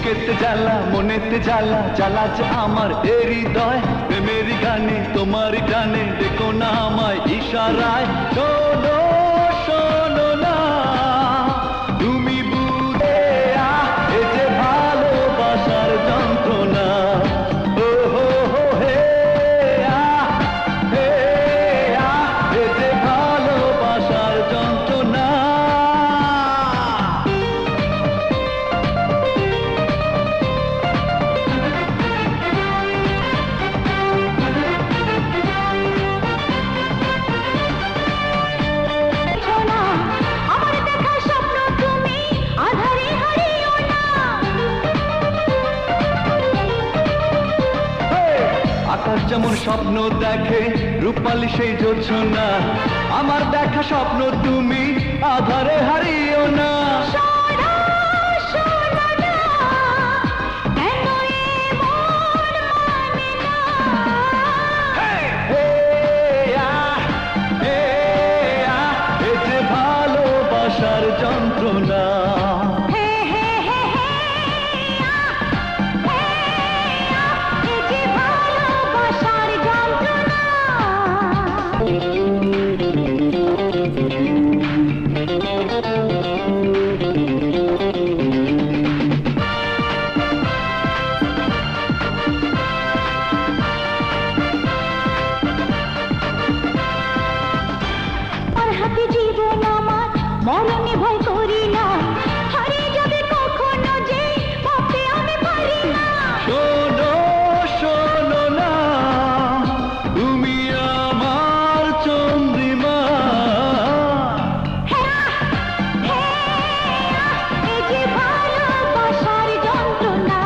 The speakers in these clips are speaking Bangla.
বুকেতে জ্বালা মনেতে জ্বালা জ্বালা যে আমার হৃদয় প্রেমের গানে তোমার গানে দেখো না আমায় ইশারায় শোনো শোনো না তুমি বুঝে এ যে ভালোবাসার যন্ত্রণা ও হো হো হে হে এ যে ভালোবাসার যন্ত্রণা আকাশ যেমন স্বপ্ন দেখে রূপালী সেই জোছনা আমার দেখা স্বপ্ন তুমি আধারে হারিও না এ যে ভালোবাসার যন্ত্রণা জীবন আমার মরণে ভয় করি না হারিয়ে যাবে কখনো যে ভাবতে আমি পারি না শোনো শোনো না তুমি আমার চন্দ্রিমা এই যে ভালোবাসার যন্ত্রণা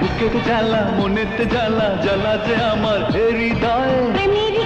বুকেতে জ্বালা মনেতে জ্বালা জ্বালা যে আমার হৃদয় প্রেমের